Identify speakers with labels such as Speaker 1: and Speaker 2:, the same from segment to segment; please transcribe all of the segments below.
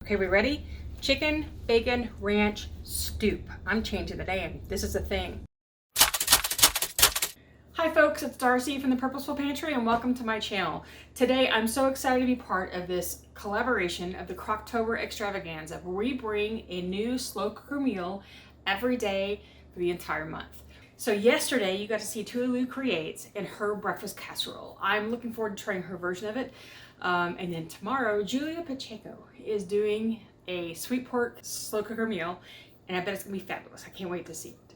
Speaker 1: Okay, we ready? Chicken, bacon, ranch, stoop. I'm changing the name. This is a thing. Hi folks, it's Darcy from the Purposeful Pantry and welcome to my channel. Today I'm so excited to be part of this collaboration of the Crocktober Extravaganza, where we bring a new slow cooker meal every day for the entire month. So yesterday you got to see Tulu creates in her breakfast casserole. I'm looking forward to trying her version of it. And then tomorrow, Julia Pacheco is doing a sweet pork slow cooker meal, and I bet it's gonna be fabulous. I can't wait to see it.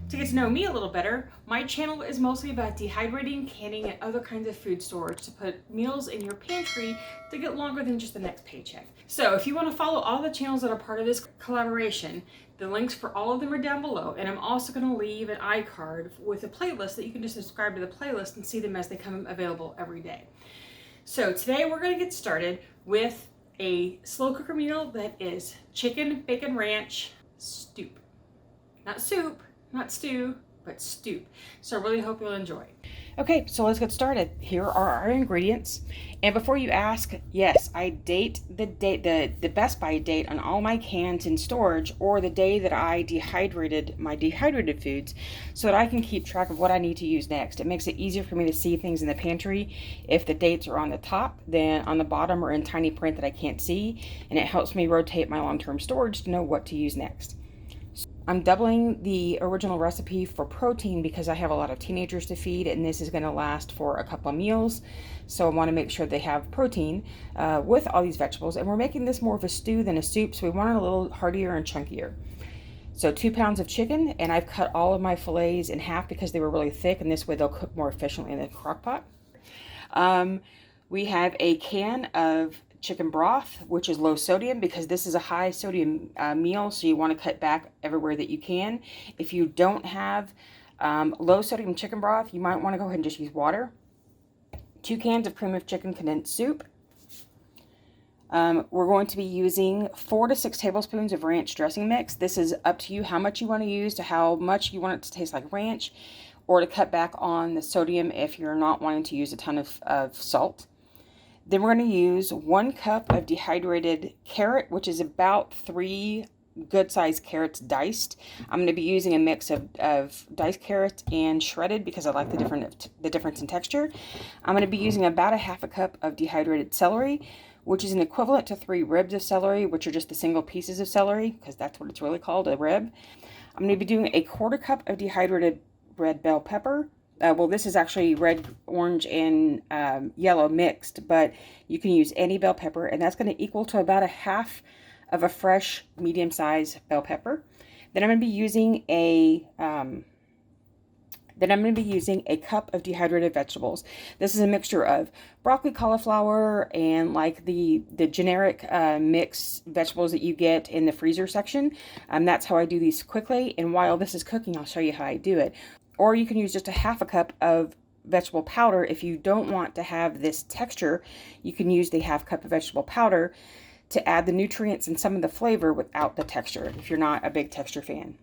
Speaker 1: To get to know me a little better, my channel is mostly about dehydrating, canning, and other kinds of food storage to put meals in your pantry to get longer than just the next paycheck. So if you want to follow all the channels that are part of this collaboration, the links for all of them are down below, and I'm also going to leave an iCard with a playlist that you can just subscribe to the playlist and see them as they come available every day. So today we're going to get started with a slow cooker meal that is chicken, bacon, ranch, stoop. Not soup, not stew, but stoop. So I really hope you'll enjoy. Okay, so let's get started. Here are our ingredients. And before you ask, yes, I date the Best By date on all my cans in storage, or the day that I dehydrated my dehydrated foods, so that I can keep track of what I need to use next. It makes it easier for me to see things in the pantry if the dates are on the top than on the bottom or in tiny print that I can't see, and it helps me rotate my long-term storage to know what to use next. I'm doubling the original recipe for protein because I have a lot of teenagers to feed, and this is going to last for a couple of meals. So I want to make sure they have protein with all these vegetables. And we're making this more of a stew than a soup, so we want it a little heartier and chunkier. So 2 pounds of chicken, and I've cut all of my fillets in half because they were really thick, and this way they'll cook more efficiently in the crock pot. We have a can of chicken broth, which is low sodium because this is a high sodium meal, so you want to cut back everywhere that you can. If you don't have low sodium chicken broth, you might want to go ahead and just use water. 2 cans of cream of chicken condensed soup. We're going to be using 4 to 6 tablespoons of ranch dressing mix. This is up to you how much you want to use, to how much you want it to taste like ranch, or to cut back on the sodium if you're not wanting to use a ton of salt. Then we're going to use 1 cup of dehydrated carrot, which is about 3 good-sized carrots diced. I'm going to be using a mix of diced carrots and shredded because I like the difference in texture. I'm going to be using about 1/2 cup of dehydrated celery, which is an equivalent to 3 ribs of celery, which are just the single pieces of celery, because that's what it's really called, a rib. I'm going to be doing 1/4 cup of dehydrated red bell pepper. Well, this is actually red, orange, and yellow mixed, but you can use any bell pepper, and that's going to equal to about 1/2 of a fresh, medium-sized bell pepper. Then I'm going to be using a cup of dehydrated vegetables. This is a mixture of broccoli, cauliflower, and like the generic mixed vegetables that you get in the freezer section. That's how I do these quickly, and while this is cooking, I'll show you how I do it. Or you can use just 1/2 cup of vegetable powder. If you don't want to have this texture, you can use the 1/2 cup of vegetable powder to add the nutrients and some of the flavor without the texture, if you're not a big texture fan.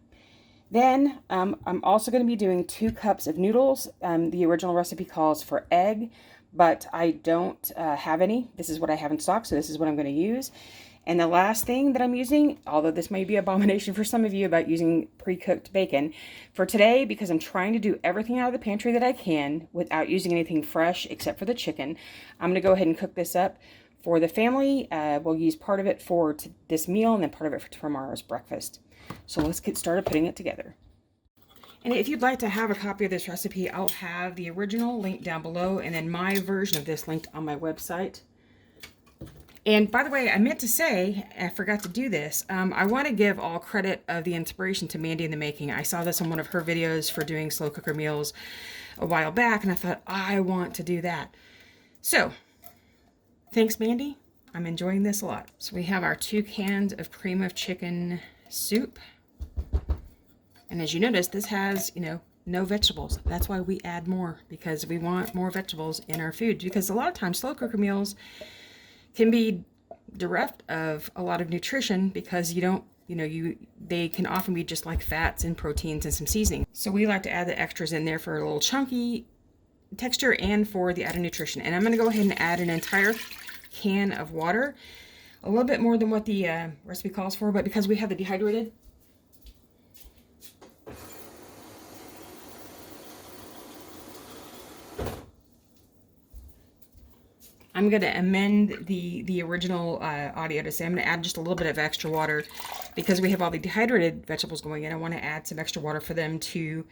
Speaker 1: Then I'm also going to be doing 2 cups of noodles. The original recipe calls for egg, but I don't have any. This is what I have in stock, so this is what I'm going to use. And the last thing that I'm using, although this may be an abomination for some of you about using pre-cooked bacon, for today, because I'm trying to do everything out of the pantry that I can without using anything fresh except for the chicken, I'm going to go ahead and cook this up for the family. We'll use part of it for this meal and then part of it for tomorrow's breakfast. So let's get started putting it together. And if you'd like to have a copy of this recipe, I'll have the original linked down below, and then my version of this linked on my website. And by the way, I meant to say, I forgot to do this, I want to give all credit of the inspiration to Mandy in the Making. I saw this on one of her videos for doing slow cooker meals a while back, and I thought, I want to do that. So, thanks Mandy, I'm enjoying this a lot. So we have our 2 cans of cream of chicken soup. And as you notice, this has, no vegetables. That's why we add more, because we want more vegetables in our food. Because a lot of times slow cooker meals can be bereft of a lot of nutrition because they can often be just like fats and proteins and some seasoning. So we like to add the extras in there for a little chunky texture and for the added nutrition. And I'm going to go ahead and add an entire can of water. a little bit more than what the recipe calls for, but because we have the dehydrated, I'm going to amend the original audio to say I'm going to add just a little bit of extra water because we have all the dehydrated vegetables going in. I want to add some extra water for them to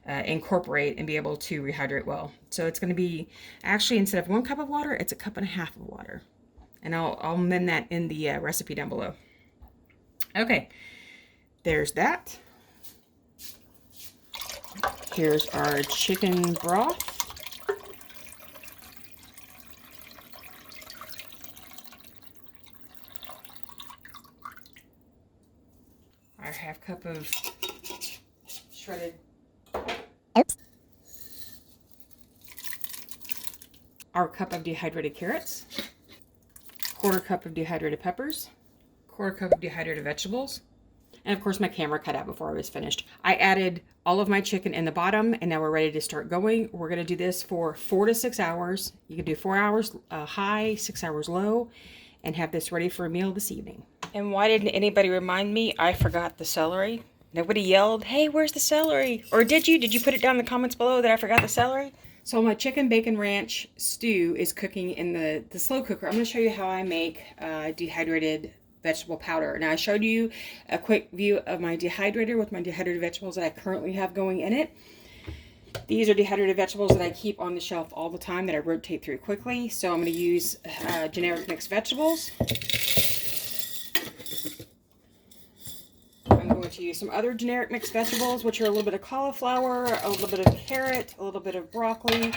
Speaker 1: incorporate and be able to rehydrate well. So it's going to be, actually, instead of 1 cup of water, it's 1.5 cups of water. And I'll amend that in the recipe down below. Okay, there's that. Here's our chicken broth. Our 1/2 cup of shredded. Oops. Our cup of dehydrated carrots. 1/4 cup of dehydrated peppers. 1/4 cup of dehydrated vegetables. And of course my camera cut out before I was finished. I added all of my chicken in the bottom and now we're ready to start going. We're going to do this for 4 to 6 hours. You can do 4 hours high, 6 hours low, and have this ready for a meal this evening. And why didn't anybody remind me? I forgot the celery. Nobody yelled, hey, where's the celery? Or did you? Did you put it down in the comments below that I forgot the celery? So my chicken bacon ranch stew is cooking in the slow cooker. I'm going to show you how I make dehydrated vegetable powder. Now I showed you a quick view of my dehydrator with my dehydrated vegetables that I currently have going in it. These are dehydrated vegetables that I keep on the shelf all the time that I rotate through quickly. So I'm going to use generic mixed vegetables. I'm going to use some other generic mixed vegetables, which are a little bit of cauliflower, a little bit of carrot, a little bit of broccoli.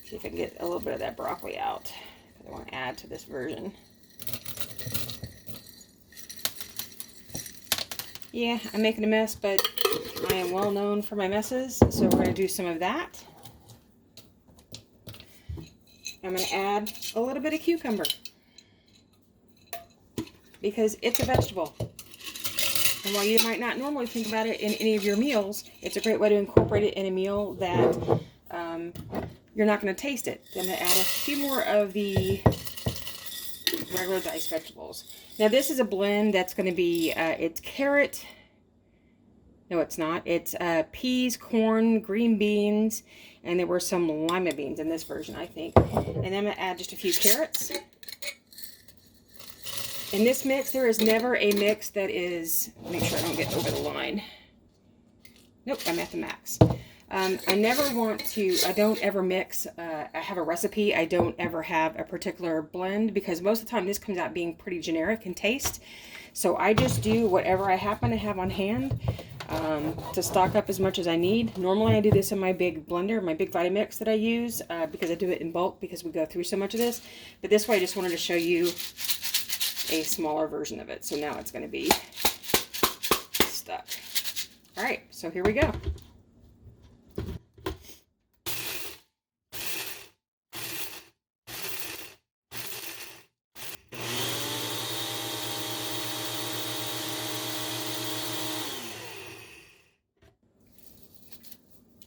Speaker 1: See if I can get a little bit of that broccoli out. I want to add to this version. Yeah, I'm making a mess, but I am well known for my messes, so we're going to do some of that. I'm going to add a little bit of cucumber because it's a vegetable. And while you might not normally think about it in any of your meals, it's a great way to incorporate it in a meal that you're not going to taste it. I'm going to add a few more of the regular diced vegetables. Now this is a blend that's going to be, it's carrot, no it's not, it's peas, corn, green beans, and there were some lima beans in this version I think. And then I'm going to add just a few carrots. In this mix, there is never a mix that is, make sure I don't get over the line. Nope, I'm at the max. I never want to, I don't ever mix, I have a recipe, I don't ever have a particular blend because most of the time this comes out being pretty generic in taste. So I just do whatever I happen to have on hand to stock up as much as I need. Normally I do this in my big blender, my big Vitamix that I use because I do it in bulk because we go through so much of this. But this way I just wanted to show you a smaller version of it. So now it's going to be stuck. All right, so here we go.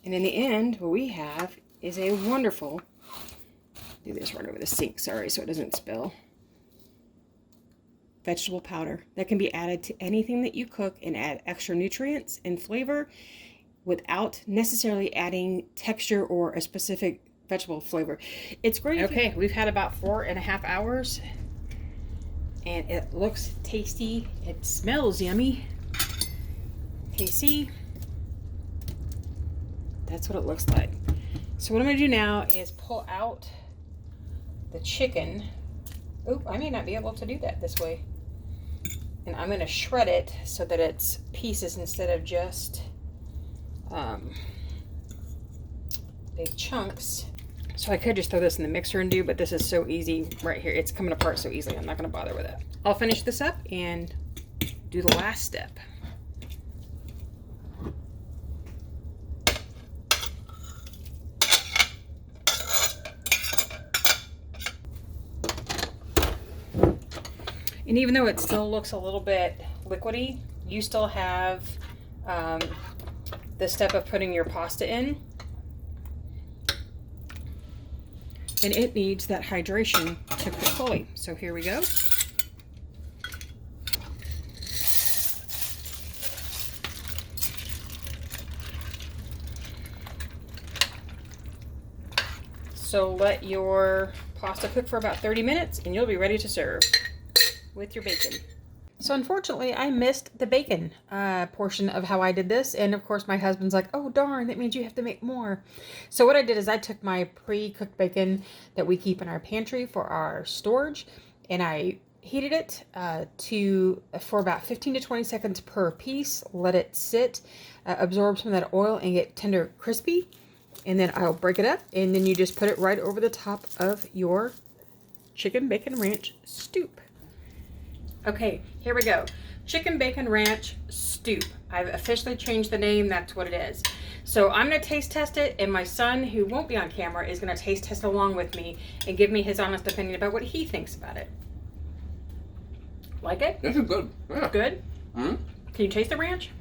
Speaker 1: And in the end, what we have is a wonderful, do this right over the sink, sorry, so it doesn't spill, vegetable powder that can be added to anything that you cook and add extra nutrients and flavor without necessarily adding texture or a specific vegetable flavor. It's great. Okay, we've had about 4.5 hours and it looks tasty. It smells yummy. Okay, see? That's what it looks like. So what I'm going to do now is pull out the chicken. Oop, I may not be able to do that this way. And I'm going to shred it so that it's pieces instead of just big chunks. So I could just throw this in the mixer and do, but this is so easy right here. It's coming apart so easily. I'm not going to bother with it. I'll finish this up and do the last step. And even though it still looks a little bit liquidy, you still have the step of putting your pasta in. And it needs that hydration fully. So here we go. So let your pasta cook for about 30 minutes and you'll be ready to serve with your bacon. So unfortunately, I missed the bacon portion of how I did this. And of course, my husband's like, oh, darn, that means you have to make more. So what I did is I took my pre-cooked bacon that we keep in our pantry for our storage, and I heated it for about 15 to 20 seconds per piece. Let it sit, absorb some of that oil, and get tender crispy. And then I'll break it up, and then you just put it right over the top of your chicken bacon ranch stew. Okay, here we go. Chicken bacon ranch stew. I've officially changed the name. That's what it is. So I'm going to taste test it, and my son, who won't be on camera, is going to taste test along with me and give me his honest opinion about what he thinks about it. Like it?
Speaker 2: This is good. Yeah.
Speaker 1: Good?
Speaker 2: Mm-hmm.
Speaker 1: Can you taste the ranch?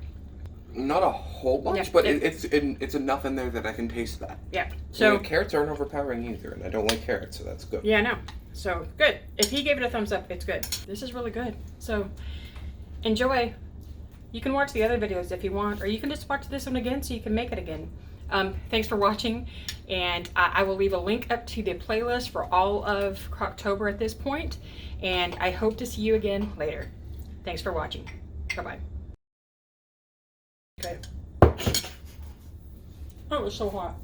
Speaker 2: Not a whole bunch,
Speaker 1: Yeah,
Speaker 2: but it's enough in there that I can taste that.
Speaker 1: Yeah. So
Speaker 2: carrots aren't overpowering either, and I don't like carrots, so that's good.
Speaker 1: yeah, I know. So good. If he gave it a thumbs up, it's good. This is really good. So enjoy. You can watch the other videos if you want, or you can just watch this one again so you can make it again. Thanks for watching, and I will leave a link up to the playlist for all of Crocktober at this point, and I hope to see you again later. Thanks for watching. Bye-bye. Okay. Oh, it was so hot.